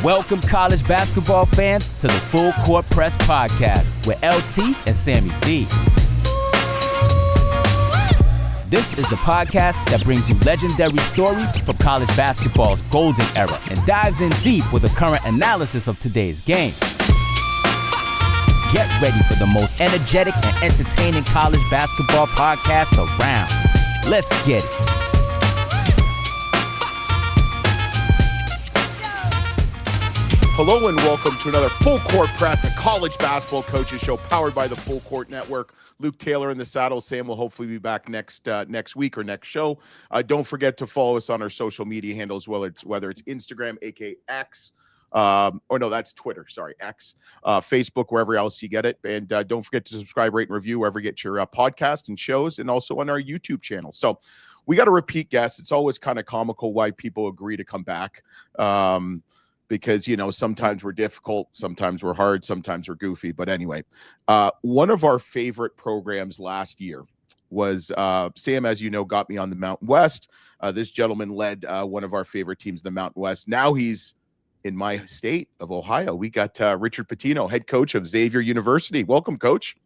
Welcome, college basketball fans, to the Full Court Press Podcast with LT and Sammy D. This is the podcast that brings you legendary stories from college basketball's golden era and dives in deep with a current analysis of today's game. Get ready for the most energetic and entertaining college basketball podcast around. Let's get it. Hello and welcome to another Full Court Press, a college basketball coaches show powered by the Full Court Network. Luke Taylor in the saddle. Sam will hopefully be back next week or next show. Don't forget to follow us on our social media handles, whether it's Instagram, aka X, that's Twitter. Sorry, X, Facebook, wherever else you get it. And don't forget to subscribe, rate, and review wherever you get your podcast and shows, and also on our YouTube channel. So we got a repeat guest. It's always kind of comical why people agree to come back. Because, sometimes we're difficult, sometimes we're hard, sometimes we're goofy. But anyway, one of our favorite programs last year was, Sam, as you know, got me on the Mountain West. This gentleman led one of our favorite teams, the Mountain West. Now he's in my state of Ohio. We got Richard Pitino, head coach of Xavier University. Welcome, Coach.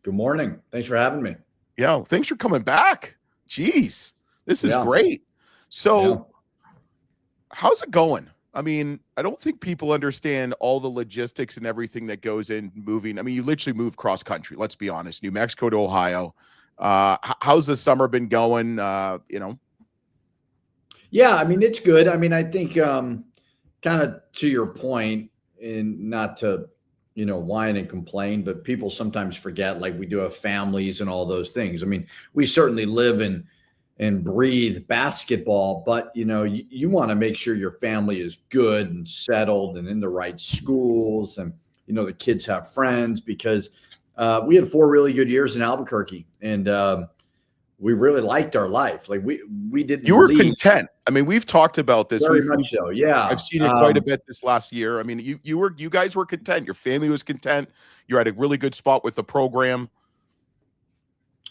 Good morning. Thanks for having me. Yeah, thanks for coming back. Jeez, this is great. So how's it going? I mean, I don't think people understand all the logistics and everything that goes in moving. I mean, you literally move cross country. Let's be honest. New Mexico to Ohio. How's the summer been going? Yeah, I mean, it's good. I mean, I think kind of to your point, and not to, whine and complain, but people sometimes forget, like, we do have families and all those things. I mean, we certainly live and breathe basketball, but you want to make sure your family is good and settled and in the right schools, and the kids have friends, because we had 4 really good years in Albuquerque, and we really liked our life. Like we didn't. You were content. I mean, we've talked about this. Very much so. Yeah, I've seen it quite a bit this last year. I mean, you guys were content. Your family was content. You're at a really good spot with the program.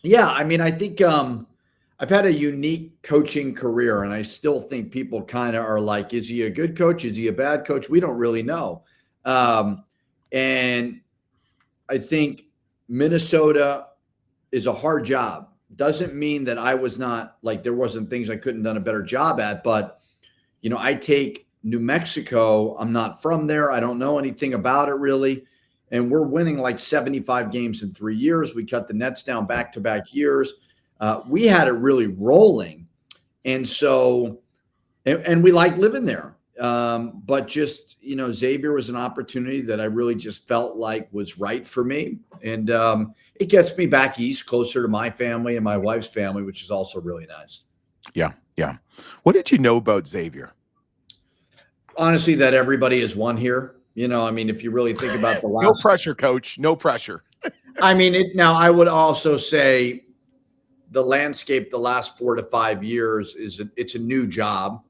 Yeah, I mean, I think I've had a unique coaching career, and I still think people kind of are like, is he a good coach? Is he a bad coach? We don't really know. And I think Minnesota is a hard job. Doesn't mean that I was not, like, there wasn't things I couldn't have done a better job at, but, I take New Mexico. I'm not from there. I don't know anything about it really. And we're winning like 75 games in 3 years. We cut the nets down back-to-back years. We had it really rolling. And so, and we like living there. But just, Xavier was an opportunity that I really just felt like was right for me. And it gets me back east, closer to my family and my wife's family, which is also really nice. Yeah. Yeah. What did you know about Xavier? Honestly, that everybody is one here. I mean, if you really think about the last. No pressure, Coach. No pressure. I mean, now I would also say the landscape the last 4 to 5 years it's a new job,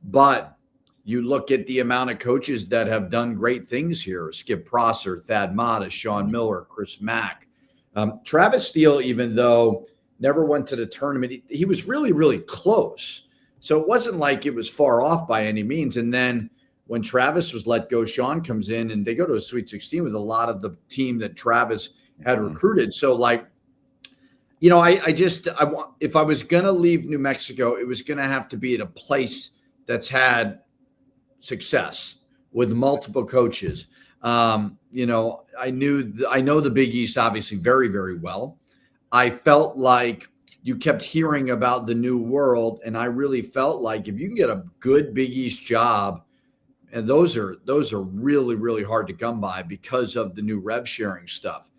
but you look at the amount of coaches that have done great things here: Skip Prosser, Thad Matta, Sean Miller, Chris Mack, Travis Steele, even though never went to the tournament, he was really, really close. So it wasn't like it was far off by any means. And then when Travis was let go, Sean comes in and they go to a Sweet 16 with a lot of the team that Travis had recruited. So like, I want, if I was going to leave New Mexico, it was going to have to be at a place that's had success with multiple coaches. I know the Big East obviously very, very well. I felt like you kept hearing about the new world, and I really felt like if you can get a good Big East job, and those are really, really hard to come by because of the new rev sharing stuff.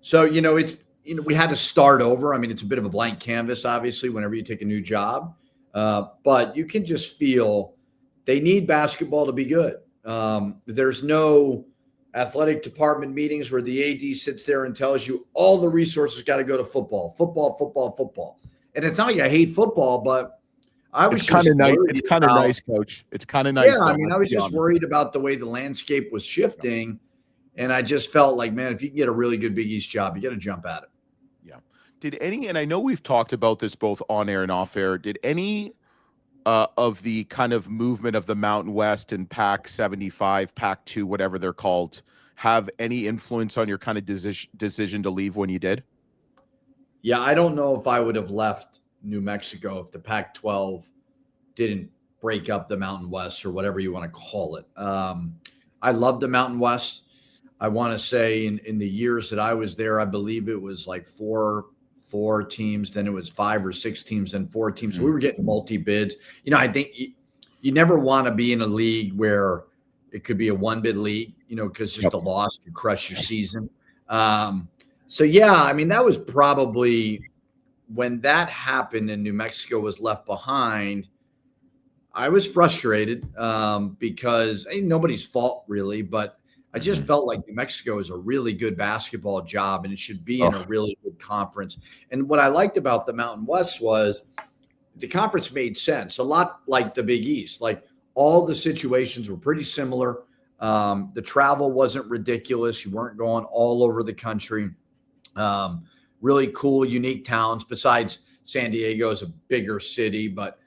So we had to start over. I mean, it's a bit of a blank canvas, obviously, whenever you take a new job. But you can just feel they need basketball to be good. There's no athletic department meetings where the AD sits there and tells you all the resources got to go to football. And it's not like I hate football, but I was kind of nice. It's kind of nice, Coach. It's kind of nice. Yeah, I mean, I was just worried about the way the landscape was shifting. And I just felt like, man, if you can get a really good Big East job, you got to jump at it. Yeah. And I know we've talked about this both on air and off air, did any of the kind of movement of the Mountain West and Pac 75, Pac 2, whatever they're called, have any influence on your kind of decision to leave when you did? Yeah, I don't know if I would have left New Mexico if the Pac-12 didn't break up the Mountain West, or whatever you want to call it. I love the Mountain West. I want to say in the years that I was there, I believe it was like four teams, then it was 5 or 6 teams, then 4 teams. So we were getting multi-bids. I think you never want to be in a league where it could be a one-bid league, because just a loss could crush your season. So, yeah, I mean, that was probably when that happened and New Mexico was left behind. I was frustrated because nobody's fault really, but I just felt like New Mexico is a really good basketball job and it should be in a really good conference. And what I liked about the Mountain West was the conference made sense, a lot like the Big East. Like all the situations were pretty similar. The travel wasn't ridiculous. You weren't going all over the country. Really cool, unique towns besides San Diego is a bigger city, but,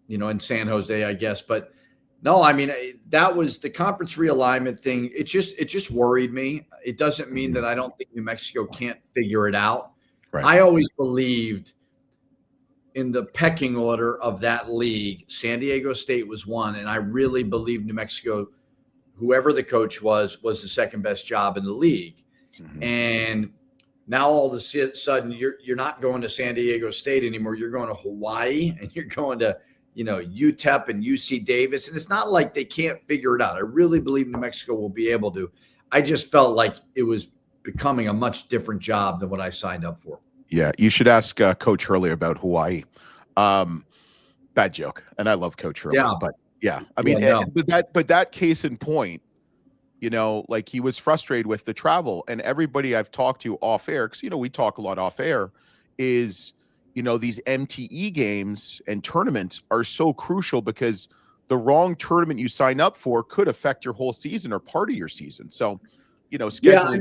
in San Jose, I guess. But no, I mean, that was the conference realignment thing. It just worried me. It doesn't mean that I don't think New Mexico can't figure it out. Right. I always believed in the pecking order of that league, San Diego State was one. And I really believe New Mexico, whoever the coach was the second best job in the league. And now all of a sudden you're not going to San Diego State anymore. You're going to Hawaii and you're going to, UTEP and UC Davis. And it's not like they can't figure it out. I really believe New Mexico will be able to. I just felt like it was becoming a much different job than what I signed up for. Yeah. You should ask Coach Hurley about Hawaii. Bad joke. And I love Coach Hurley, but yeah, I mean, but that case in point, like he was frustrated with the travel, and everybody I've talked to off air, because, we talk a lot off air, is, these MTE games and tournaments are so crucial because the wrong tournament you sign up for could affect your whole season or part of your season. So, scheduling.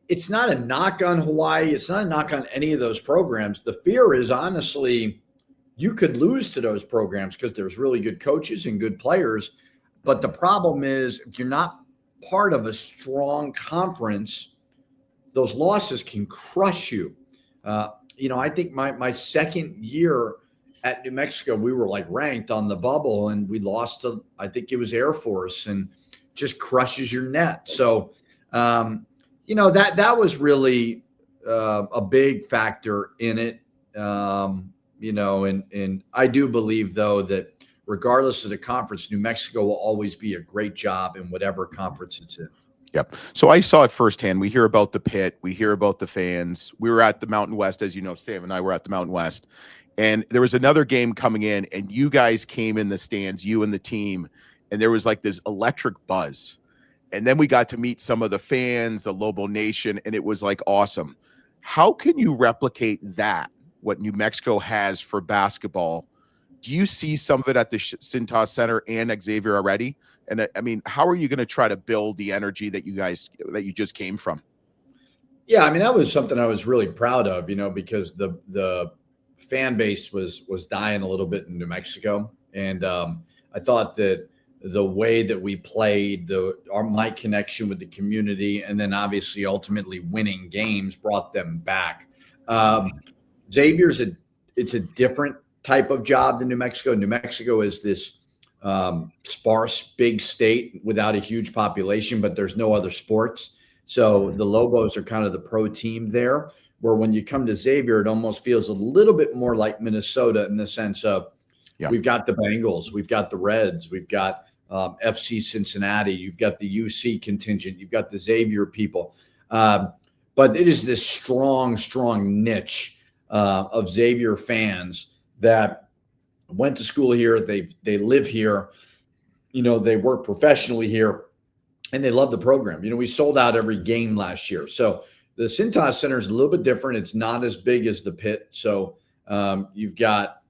It's not a knock on Hawaii. It's not a knock on any of those programs. The fear is honestly, you could lose to those programs because there's really good coaches and good players. But the problem is if you're not part of a strong conference, those losses can crush you. I think my second year at New Mexico, we were like ranked on the bubble and we lost to, I think it was Air Force, and just crushes your net. So, that was really a big factor in it. And I do believe though that regardless of the conference, New Mexico will always be a great job in whatever conference it's in. Yep. So I saw it firsthand. We hear about the pit. We hear about the fans. We were at the Mountain West, as you know, Sam and I were at the Mountain West. And there was another game coming in, and you guys came in the stands, you and the team, and there was like this electric buzz. And then we got to meet some of the fans, the Lobo Nation, and it was like awesome. How can you replicate that, what New Mexico has for basketball? Do you see some of it at the Cintas Center and Xavier already? And I mean, how are you going to try to build the energy that you just came from? Yeah, I mean, that was something I was really proud of, because the fan base was dying a little bit in New Mexico. And I thought that the way that we played, my connection with the community, and then obviously ultimately winning games brought them back. Xavier's it's a different type of job than New Mexico. New Mexico is this sparse, big state without a huge population, but there's no other sports. So the Lobos are kind of the pro team there, where when you come to Xavier, it almost feels a little bit more like Minnesota in the sense of we've got the Bengals, we've got the Reds, we've got FC Cincinnati, you've got the UC contingent, you've got the Xavier people. But it is this strong niche of Xavier fans that went to school here. They live here, they work professionally here, and they love the program. We sold out every game last year. So the Cintas Center is a little bit different. It's not as big as the pit. So you've got,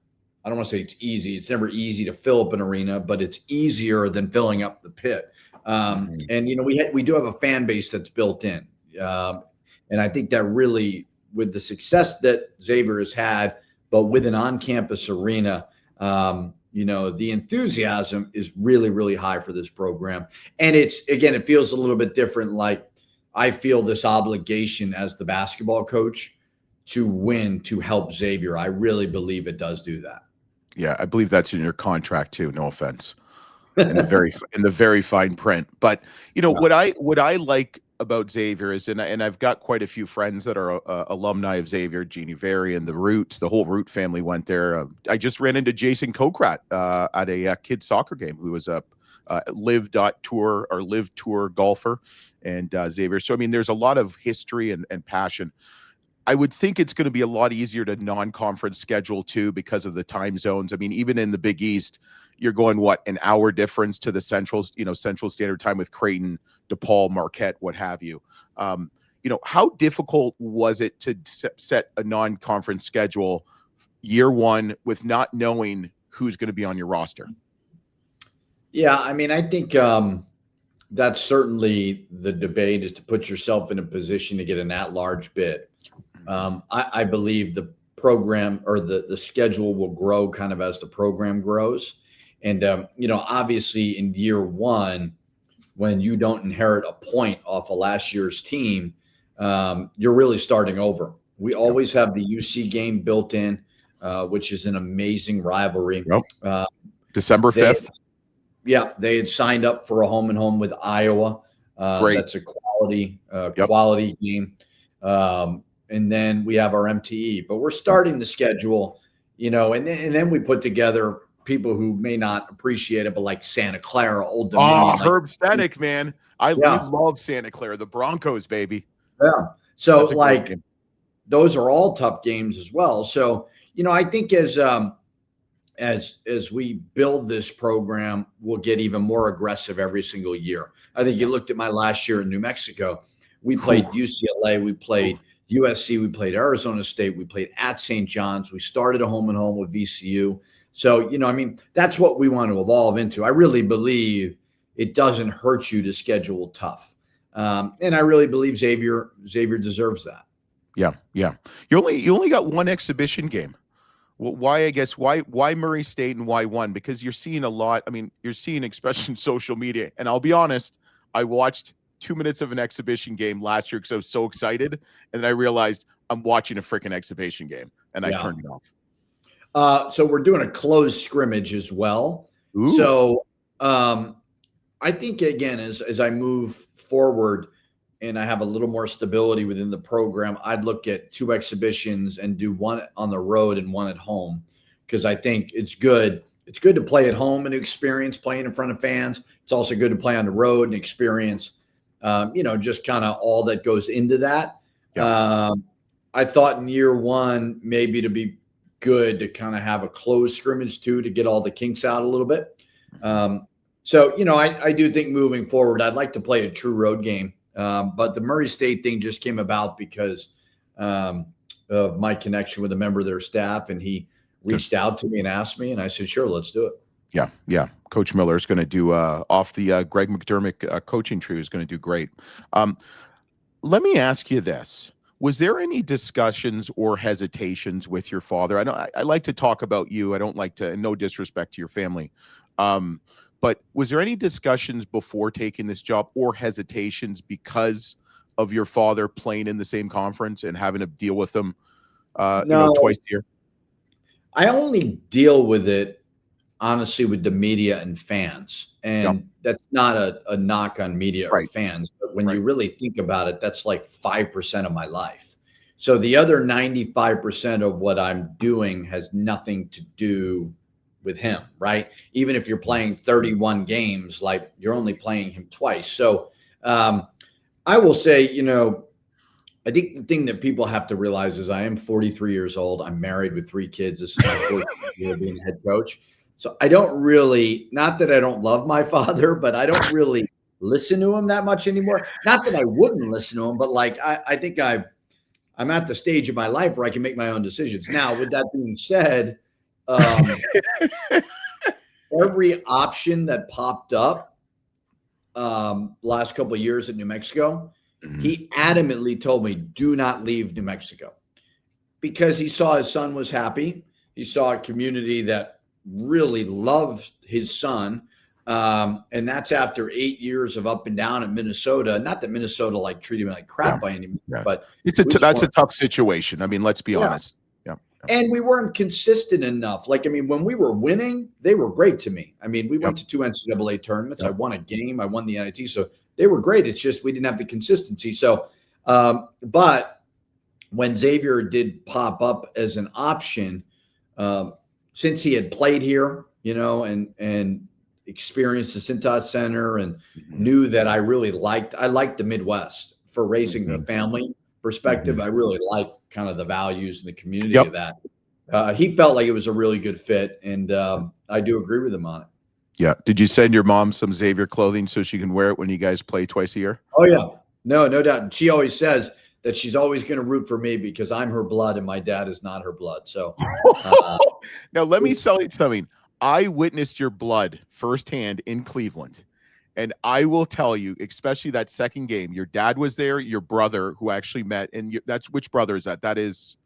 I don't want to say it's easy. It's never easy to fill up an arena, but it's easier than filling up the pit. And, we do have a fan base that's built in. And I think that really, with the success that Xavier has had, but with an on-campus arena, The enthusiasm is really, really high for this program. And it feels a little bit different. Like I feel this obligation as the basketball coach to win, to help Xavier. I really believe it does do that. Yeah, I believe that's in your contract too. No offense, in the very fine print. But what I like about Xavier is, and I've got quite a few friends that are alumni of Xavier, Jeannie Very and the Roots. The whole Root family went there. I just ran into Jason Kokrat at a kids soccer game, who was a live tour golfer, and Xavier. So I mean, there's a lot of history and passion. I would think it's going to be a lot easier to non-conference schedule too, because of the time zones. I mean, even in the Big East, you're going an hour difference to the Central Standard Time with Creighton, DePaul, Marquette, what have you. How difficult was it to set a non-conference schedule year one with not knowing who's going to be on your roster? Yeah, I mean, I think that's certainly the debate, is to put yourself in a position to get an at-large bid. I believe the program, or the schedule, will grow kind of as the program grows. And, obviously in year one, when you don't inherit a point off of last year's team, you're really starting over. We always have the UC game built in, which is an amazing rivalry. Yep. December 5th. They had signed up for a home and home with Iowa. Great. That's a quality game. And then we have our MTE, but we're starting the schedule, and then we put together people who may not appreciate it, but like Santa Clara, Old Dominion. Herb Stanek, man. We love Santa Clara, the Broncos, baby. Yeah. So those are all tough games as well. So, I think as we build this program, we'll get even more aggressive every single year. I think you looked at my last year in New Mexico. We played UCLA, we played USC, we played Arizona State, we played at St. John's. We started a home and home with VCU. So, that's what we want to evolve into. I really believe it doesn't hurt you to schedule tough. And I really believe Xavier deserves that. Yeah. You only got one exhibition game. Well, why Murray State and why one? Because you're seeing a lot. I mean, you're seeing, especially in social media. And I'll be honest, I watched 2 minutes of an exhibition game last year because I was so excited, and then I realized I'm watching a freaking exhibition game, and I turned it off. So we're doing a closed scrimmage as well. Ooh. So I think, again, as I move forward and I have a little more stability within the program, I'd look at 2 exhibitions and do one on the road and one at home, because I think it's good. It's good to play at home and experience playing in front of fans. It's also good to play on the road and experience just kind of all that goes into that. Yeah. I thought in year one, maybe to be good to kind of have a closed scrimmage too, to get all the kinks out a little bit. I do think moving forward, I'd like to play a true road game. But the Murray State thing just came about because of my connection with a member of their staff, and he reached out to me and asked me, and I said, sure, let's do it. Yeah. Coach Miller is going to do off the Greg McDermott coaching tree is going to do great. Let me ask you this. Was there any discussions or hesitations with your father? I know I like to talk about you. I don't like to, and no disrespect to your family. But was there any discussions before taking this job or hesitations because of your father playing in the same conference and having to deal with them twice a year? I only deal with it, honestly, with the media and fans. And that's not a knock on media or fans. But when you really think about it, that's like 5% of my life. So the other 95% of what I'm doing has nothing to do with him, right? Even if you're playing 31 games, like you're only playing him twice. So I will say, I think the thing that people have to realize is I am 43 years old. I'm married with 3 kids. This is my 4th year being head coach. So I don't really, not that I don't love my father, but I don't really listen to him that much anymore. Not that I wouldn't listen to him, but like I think I'm at the stage of my life where I can make my own decisions. Now, with that being said, every option that popped up last couple of years at New Mexico, he adamantly told me, do not leave New Mexico, because he saw his son was happy. He saw a community that really loved his son. And that's after 8 years of up and down in Minnesota. Not that Minnesota like treated me like crap by any means, but that's a tough situation. I mean, let's be honest. Yeah. And we weren't consistent enough. Like, I mean, when we were winning, they were great to me. I mean, we went to 2 NCAA tournaments. I won a game. I won the NIT. So they were great. It's just we didn't have the consistency. So, but when Xavier did pop up as an option, since he had played here, and experienced the Cintas Center and knew that I liked the Midwest for raising the family perspective. I really like kind of the values and the community of that. He felt like it was a really good fit, and I do agree with him on it. Yeah. Did you send your mom some Xavier clothing so she can wear it when you guys play twice a year? Oh, yeah. No doubt. She always says that she's always going to root for me because I'm her blood and my dad is not her blood. So now let me tell you something. I witnessed your blood firsthand in Cleveland. And I will tell you, especially that second game, your dad was there, your brother who actually met. And that's which brother is that? That is.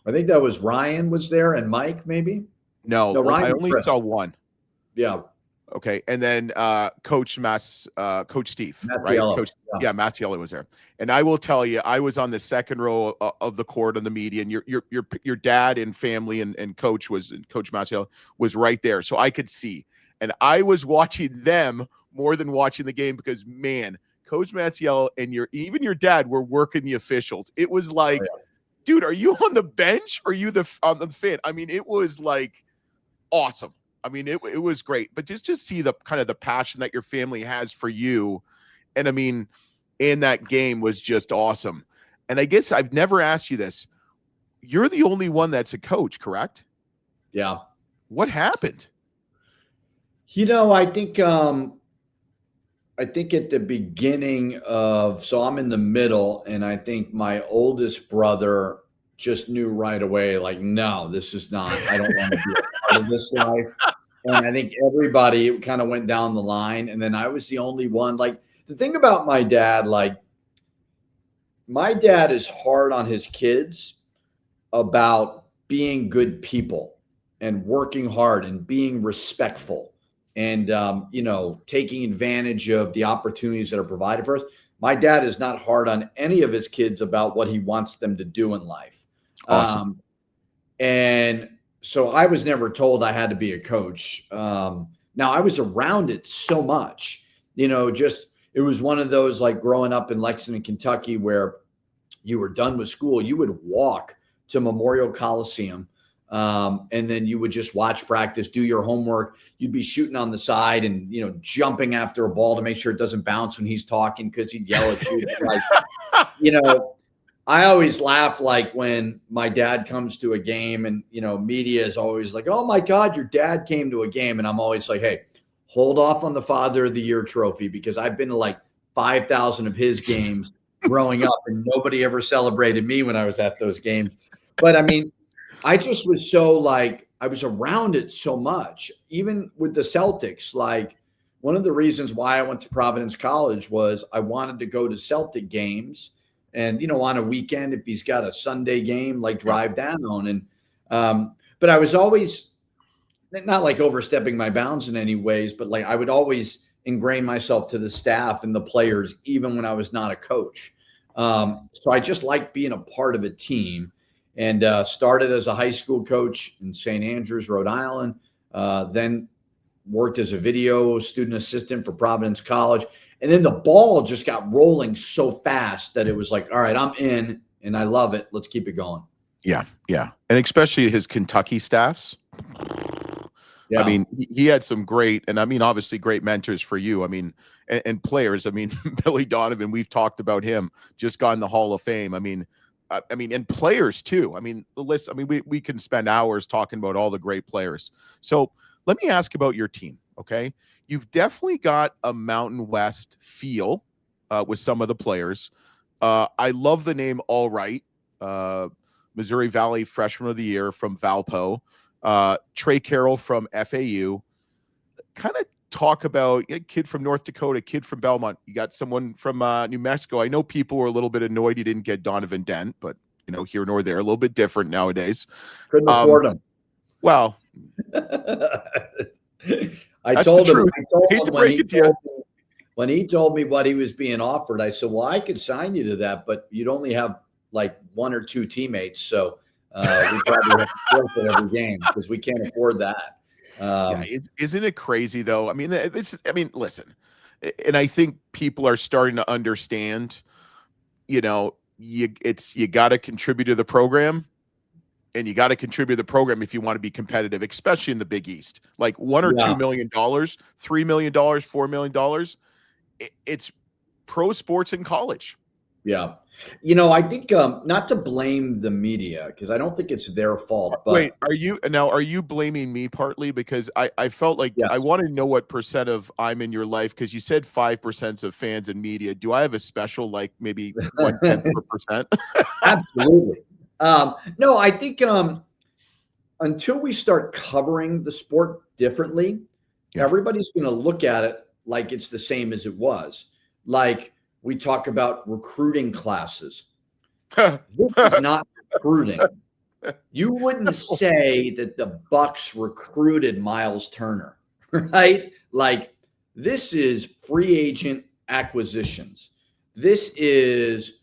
I think that was Ryan was there and Mike, maybe. No, Ryan. I only saw one. Yeah. Okay. And then Coach Steve, right? Coach, Masiello was there. And I will tell you, I was on the second row of the court on the media, and your dad and family and Coach Masiello was right there. So I could see. And I was watching them more than watching the game because, man, Coach Masiello and even your dad were working the officials. It was like, dude, are you on the bench or are you on the fan? I mean, it was like awesome. I mean, it was great, but just see the kind of the passion that your family has for you. And I mean, in that game was just awesome. And I guess I've never asked you this. You're the only one that's a coach, correct? Yeah. What happened? I think at the beginning so I'm in the middle, and I think my oldest brother just knew right away, like, no, this is not, I don't want to be a part of this life. And I think everybody kind of went down the line. And then I was the only one. Like, the thing about my dad, like, my dad is hard on his kids about being good people and working hard and being respectful and, taking advantage of the opportunities that are provided for us. My dad is not hard on any of his kids about what he wants them to do in life. Awesome. And so I was never told I had to be a coach. Now I was around it so much, it was one of those, like, growing up in Lexington, Kentucky, where you were done with school, you would walk to Memorial Coliseum. And then you would just watch practice, do your homework. You'd be shooting on the side and, jumping after a ball to make sure it doesn't bounce when he's talking, because he'd yell at you. Like, I always laugh, like, when my dad comes to a game and, media is always like, oh my God, your dad came to a game. And I'm always like, hey, hold off on the Father of the Year trophy, because I've been to like 5,000 of his games growing up and nobody ever celebrated me when I was at those games. But I mean, I just was so, like, I was around it so much, even with the Celtics. Like, one of the reasons why I went to Providence College was I wanted to go to Celtic games. And, on a weekend, if he's got a Sunday game, like, drive down. And, but I was always not like overstepping my bounds in any ways, but like I would always ingrain myself to the staff and the players, even when I was not a coach. So I just like being a part of a team, and started as a high school coach in St. Andrews, Rhode Island, then worked as a video student assistant for Providence College. And then the ball just got rolling so fast that it was like, all right, I'm in and I love it. Let's keep it going. Yeah. Yeah. And especially his Kentucky staffs. Yeah. I mean, he had some great, and I mean, obviously great mentors for you. I mean, and players. I mean, Billy Donovan, we've talked about him, just got in the Hall of Fame. I mean, and players too. I mean, the list, I mean, we can spend hours talking about all the great players. So let me ask about your team. Okay. You've definitely got a Mountain West feel with some of the players. I love the name All Right. Missouri Valley Freshman of the Year from Valpo. Trey Carroll from FAU. Kind of talk about a kid from North Dakota, kid from Belmont. You got someone from New Mexico. I know people were a little bit annoyed you didn't get Donovan Dent, but here nor there, a little bit different nowadays. Couldn't afford him. Well, I told him when he told me what he was being offered, I said, well, I could sign you to that, but you'd only have like 1 or 2 teammates. So we probably have to forfeit every game because we can't afford that. Isn't it crazy though? I mean, listen, and I think people are starting to understand, you got to contribute to the program. And you got to contribute to the program if you want to be competitive, especially in the Big East. Like $1 or $2 million, $3 million, $4 million. It's pro sports in college. Yeah. I think not to blame the media because I don't think it's their fault. But wait, are you blaming me partly? Because I felt like I want to know what percent of I'm in your life, because you said 5% of fans and media. Do I have a special, like maybe 0.1%? Absolutely. No, I think until we start covering the sport differently, everybody's going to look at it like it's the same as it was. Like we talk about recruiting classes. This is not recruiting. You wouldn't say that the Bucks recruited Miles Turner, right? Like this is free agent acquisitions. This is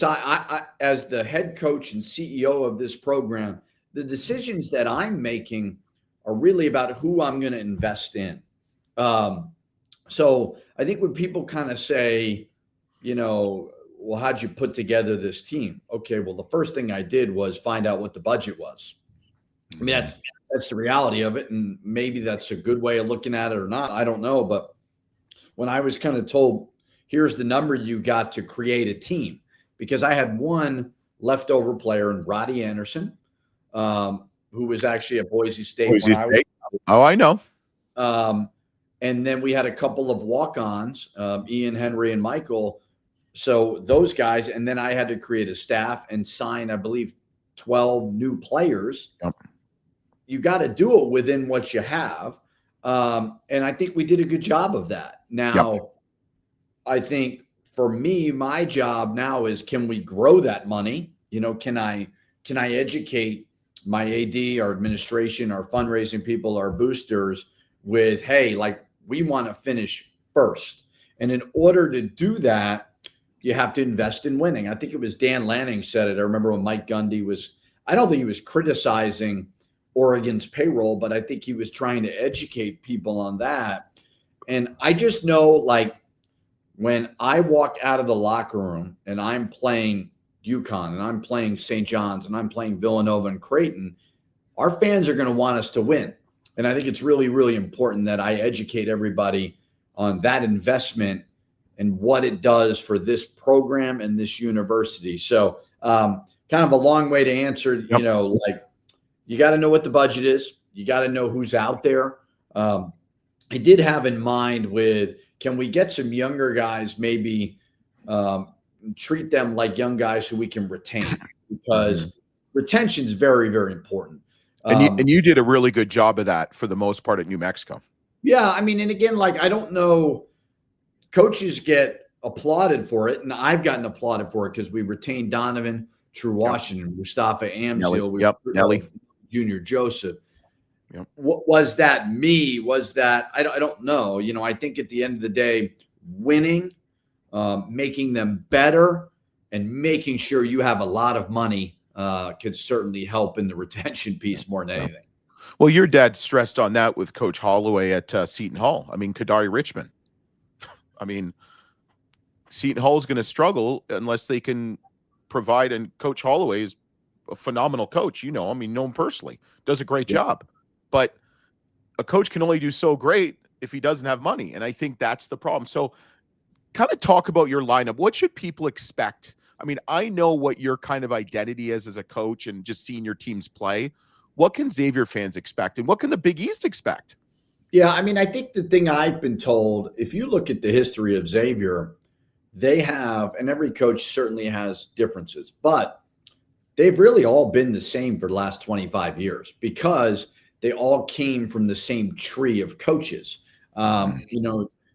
I, as the head coach and CEO of this program, the decisions that I'm making are really about who I'm going to invest in. So I think when people kind of say, well, how'd you put together this team? Okay, well, the first thing I did was find out what the budget was. I mean, that's the reality of it. And maybe that's a good way of looking at it or not. I don't know. But when I was kind of told, here's the number you got to create a team, because I had one leftover player in Roddy Anderson, who was actually at Boise State. Oh, I know. And then we had a couple of walk-ons, Ian, Henry, and Michael. So those guys, and then I had to create a staff and sign, I believe, 12 new players. Yep. You got to do it within what you have. And I think we did a good job of that. Now, I think for me, my job now is, can we grow that money? Can I educate my AD, our administration, our fundraising people, our boosters with, hey, like we want to finish first. And in order to do that, you have to invest in winning. I think it was Dan Lanning said it. I remember when Mike Gundy I don't think he was criticizing Oregon's payroll, but I think he was trying to educate people on that. And I just know, like, when I walk out of the locker room and I'm playing UConn and I'm playing St. John's and I'm playing Villanova and Creighton, our fans are going to want us to win. And I think it's really, really important that I educate everybody on that investment and what it does for this program and this university. So kind of a long way to answer, like you got to know what the budget is. You got to know who's out there. I did have in mind with, can we get some younger guys, maybe treat them like young guys who we can retain, because retention is very, very important. And you did a really good job of that for the most part at New Mexico. Yeah. I mean, and again, like, I don't know, coaches get applauded for it, and I've gotten applauded for it because we retained Donovan, True Washington, Mustafa Amzil, Nelly, Junior Joseph. Was that me? Was that I don't know. I think at the end of the day, winning, making them better, and making sure you have a lot of money could certainly help in the retention piece more than anything. Well, your dad stressed on that with Coach Holloway at Seton Hall. I mean, Kadari Richmond. I mean, Seton Hall is going to struggle unless they can provide, and Coach Holloway is a phenomenal coach. I mean, know him personally, does a great job. But a coach can only do so great if he doesn't have money. And I think that's the problem. So kind of talk about your lineup. What should people expect? I mean, I know what your kind of identity is as a coach and just seeing your teams play. What can Xavier fans expect? And what can the Big East expect? Yeah, I mean, I think the thing I've been told, if you look at the history of Xavier, they have, and every coach certainly has differences, but they've really all been the same for the last 25 years because they all came from the same tree of coaches.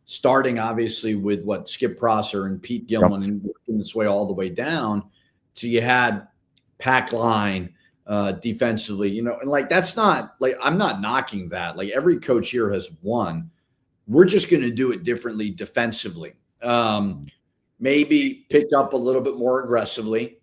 Starting obviously with Skip Prosser and Pete Gilman, and working this way all the way down. So you had Pack Line, defensively, and like that's not like I'm not knocking that. Like every coach here has won. We're just going to do it differently defensively. Maybe pick up a little bit more aggressively.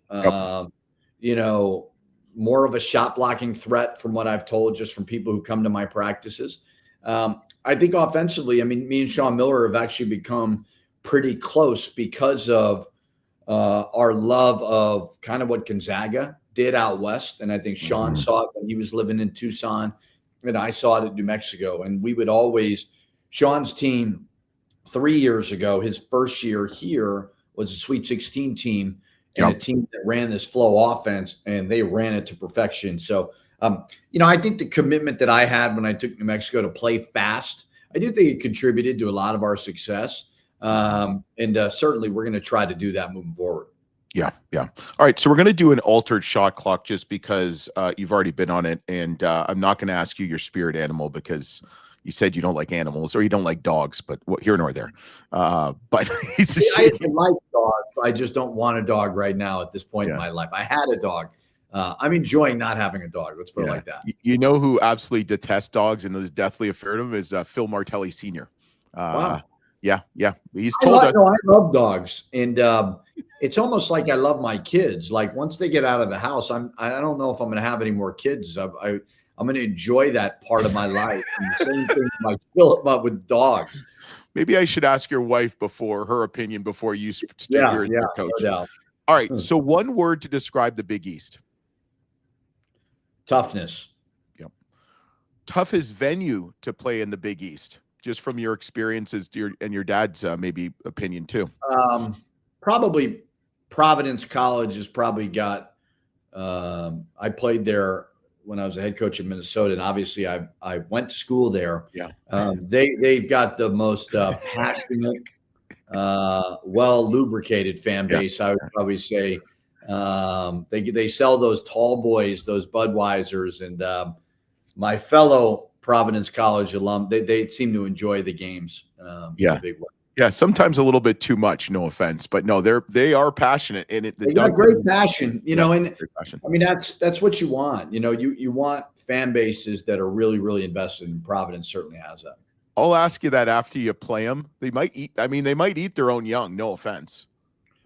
More of a shot blocking threat from what I've told just from people who come to my practices. I think offensively, I mean, me and Sean Miller have actually become pretty close because of our love of kind of what Gonzaga did out west. And I think Sean saw it when he was living in Tucson, and I saw it at New Mexico. And we would always, Sean's team 3 years ago, his first year here was a Sweet 16 team and a team that ran this flow offense, and they ran it to perfection. So, I think the commitment that I had when I took New Mexico to play fast, I do think it contributed to a lot of our success. Certainly we're going to try to do that moving forward. Yeah. All right. So we're going to do an altered shot clock just because you've already been on it. And I'm not going to ask you your spirit animal because you said you don't like animals or you don't like dogs, but here nor there. But I like dogs. I just don't want a dog right now at this point in my life. I had a dog. I'm enjoying not having a dog. Let's put it like that. You know who absolutely detests dogs and is deathly afraid of them is Phil Martelli Sr. Wow. Yeah. He's told us. No, I love dogs. And it's almost like I love my kids. Like once they get out of the house, I don't know if I'm going to have any more kids. I'm going to enjoy that part of my life. And the same thing might fill up with dogs. Maybe I should ask your wife her opinion before you state your coach. No doubt. All right. So one word to describe the Big East. Toughness. Yep. Toughest venue to play in the Big East, just from your experiences and your dad's maybe opinion too. Probably Providence College has probably got, I played there when I was a head coach in Minnesota, and obviously I went to school there. Yeah. They've got the most passionate, well lubricated fan base. I would probably say they sell those tall boys, those Budweisers, and my fellow Providence College alum, they seem to enjoy the games. In a big way. Yeah, sometimes a little bit too much. No offense, but no, they are passionate, and they got great passion, and I mean that's what you want. You want fan bases that are really, really invested, and Providence certainly has that. I'll ask you that after you play them. They might eat. I mean, they might eat their own young. No offense.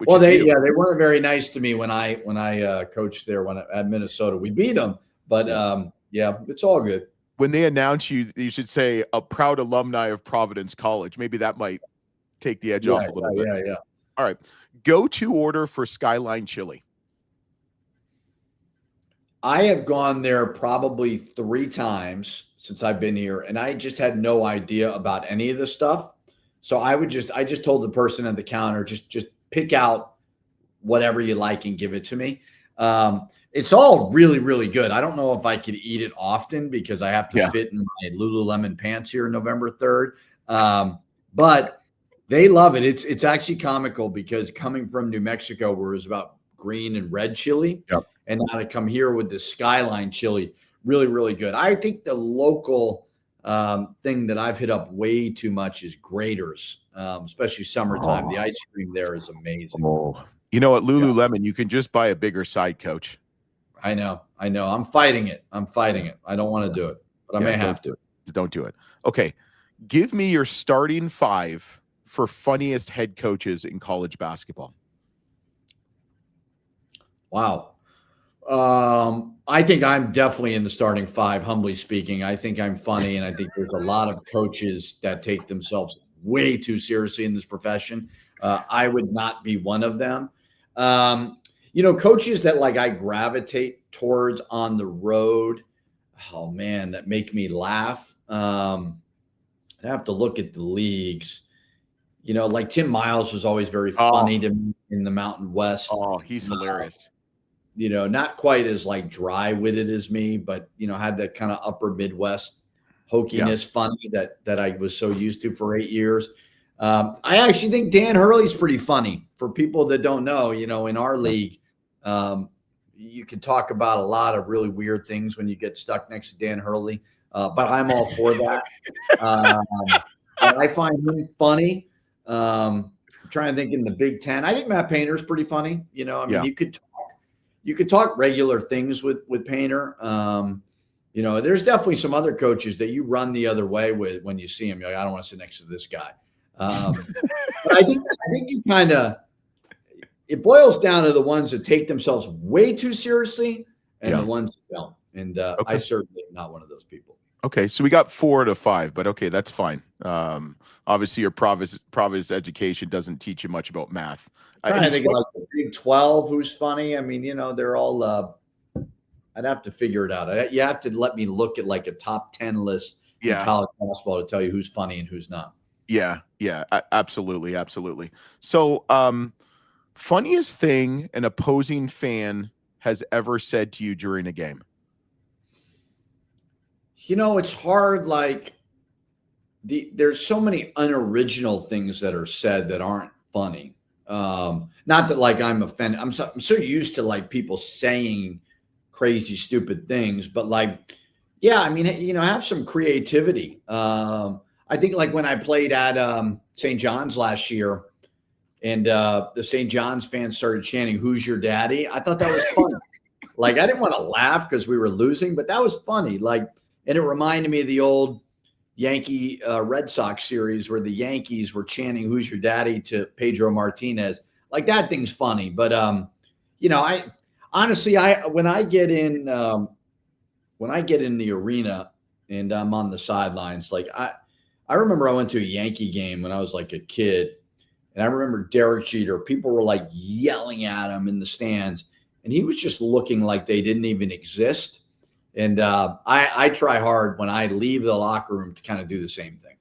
Well, they weren't very nice to me when I coached there at Minnesota. We beat them, but it's all good. When they announce you should say a proud alumni of Providence College. Maybe that might take the edge off a little bit. Yeah. All right. Go-to order for Skyline Chili. I have gone there probably 3 times since I've been here, and I just had no idea about any of the stuff. So I just told the person at the counter, just pick out whatever you like and give it to me. It's all really, really good. I don't know if I could eat it often because I have to fit in my Lululemon pants here November 3rd. But they love it. It's actually comical because coming from New Mexico, where it was about green and red chili, and now to come here with the Skyline chili, really, really good. I think the local thing that I've hit up way too much is Graders, especially summertime. The ice cream there is amazing. At Lululemon, you can just buy a bigger side, Coach. I know. I'm fighting it. I don't want to do it, but I may have to. Don't do it. Okay. Give me your starting 5 for funniest head coaches in college basketball. Wow. I think I'm definitely in the starting 5, humbly speaking. I think I'm funny, and I think there's a lot of coaches that take themselves way too seriously in this profession. I would not be one of them. Coaches that I gravitate towards on the road, oh man, that make me laugh. I have to look at the leagues. Tim Miles was always very funny to me in the Mountain West. Oh, he's hilarious. Not quite as dry-witted as me, but had that kind of upper Midwest hokiness, funny that I was so used to for 8 years. I actually think Dan Hurley's pretty funny. For people that don't know, in our league, you can talk about a lot of really weird things when you get stuck next to Dan Hurley, but I'm all for that. I find him funny. I'm trying to think in the Big Ten. I think Matt Painter's pretty funny. You could talk you could talk regular things with Painter. There's definitely some other coaches that you run the other way with when you see him. You're like, I don't want to sit next to this guy. But I think you kind of, it boils down to the ones that take themselves way too seriously and the ones that don't. And I certainly am not one of those people. Okay, so we got 4 out of 5, but okay, that's fine. Obviously, your Providence education doesn't teach you much about math. I think like the Big 12, who's funny. I mean, they're all. I'd have to figure it out. You have to let me look at like a top 10 list in college basketball to tell you who's funny and who's not. Yeah, absolutely. So, funniest thing an opposing fan has ever said to you during a game? It's hard. Like there's so many unoriginal things that are said that aren't funny. Not that like I'm offended. I'm so used to like people saying crazy, stupid things, but like, I mean, have some creativity. I think like when I played at St. John's last year and the St. John's fans started chanting, "Who's your daddy?" I thought that was funny. Like, I didn't want to laugh because we were losing, but that was funny. Like, and it reminded me of the old Yankee Red Sox series where the Yankees were chanting, "Who's your daddy?" to Pedro Martinez. Like, that thing's funny. But, I honestly, when I get in the arena and I'm on the sidelines, like I remember I went to a Yankee game when I was like a kid, and I remember Derek Jeter, people were like yelling at him in the stands, and he was just looking like they didn't even exist. And I try hard when I leave the locker room to kind of do the same thing.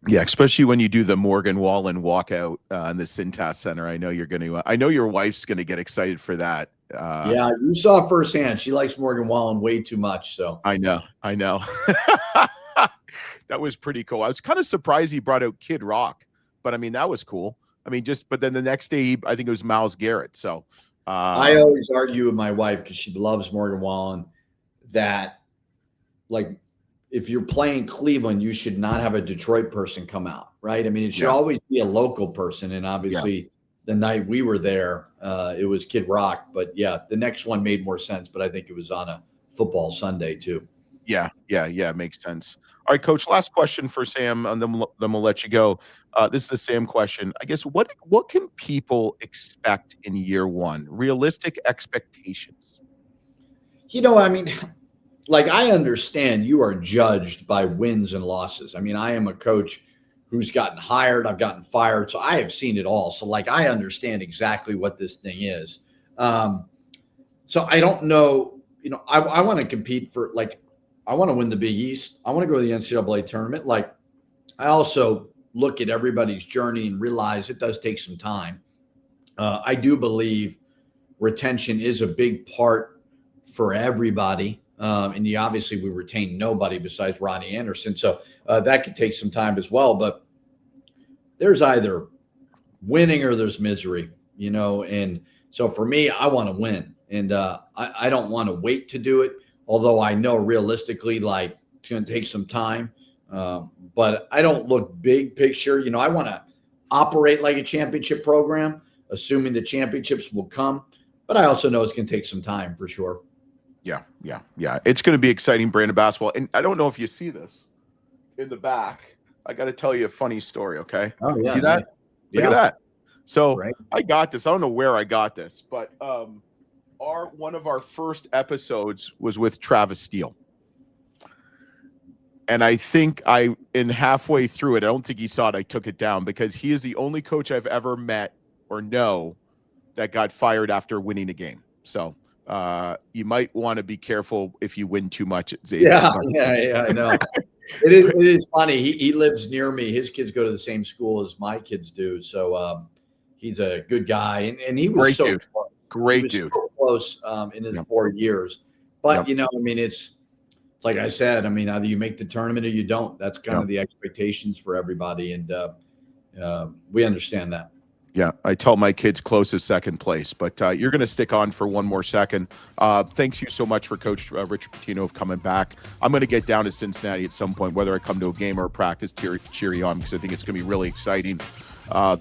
Yeah, especially when you do the Morgan Wallen walkout in the Cintas Center. I know you're going to. I know your wife's going to get excited for that. You saw firsthand. She likes Morgan Wallen way too much. So I know. That was pretty cool. I was kind of surprised he brought out Kid Rock, but I mean that was cool. I mean, but then the next day, I think it was Myles Garrett. So I always argue with my wife because she loves Morgan Wallen that, like, if you're playing Cleveland, you should not have a Detroit person come out, right? I mean, it should always be a local person. And obviously, the night we were there, it was Kid Rock. But the next one made more sense. But I think it was on a football Sunday too. Yeah, makes sense. All right, Coach, last question for Sam, and then we'll let you go. This is the Sam question. I guess what can people expect in year one? Realistic expectations. I mean, like, I understand you are judged by wins and losses. I mean, I am a coach who's gotten hired, I've gotten fired, so I have seen it all. So, like, I understand exactly what this thing is. So I don't know, I want to compete for, like, I want to win the Big East. I want to go to the NCAA tournament. Like, I also look at everybody's journey and realize it does take some time. I do believe retention is a big part for everybody. And we retain nobody besides Ronnie Anderson. So that could take some time as well. But there's either winning or there's misery, And so for me, I want to win. And I don't want to wait to do it. Although I know realistically, like, it's going to take some time. But I don't look big picture. I want to operate like a championship program, assuming the championships will come. But I also know it's going to take some time for sure. Yeah. It's going to be exciting brand of basketball. And I don't know if you see this in the back. I got to tell you a funny story, okay? Oh, yeah. See that? Look at that. So right. I got this. I don't know where I got this, but one of our first episodes was with Travis Steele. And I think in halfway through it, I don't think he saw it. I took it down because he is the only coach I've ever met or know that got fired after winning a game. So you might want to be careful if you win too much at Xavier. Yeah, I know. It is funny. He lives near me. His kids go to the same school as my kids do. So he's a good guy. And he was great dude. So close in his 4 years. But, I mean, it's like I said, I mean, either you make the tournament or you don't. That's kind of the expectations for everybody. And we understand that. Yeah, I tell my kids close is second place, but you're going to stick on for one more second. Thanks you so much for Coach Richard Pitino of coming back. I'm going to get down to Cincinnati at some point, whether I come to a game or a practice, cheer you on, because I think it's going to be really exciting.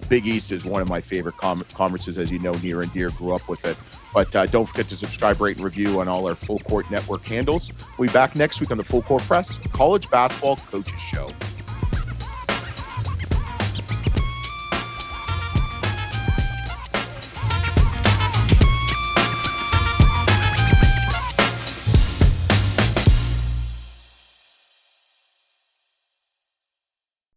Big East is one of my favorite conferences, as you know, near and dear, grew up with it. But don't forget to subscribe, rate, and review on all our Full Court Network handles. We'll be back next week on the Full Court Press College Basketball Coaches Show.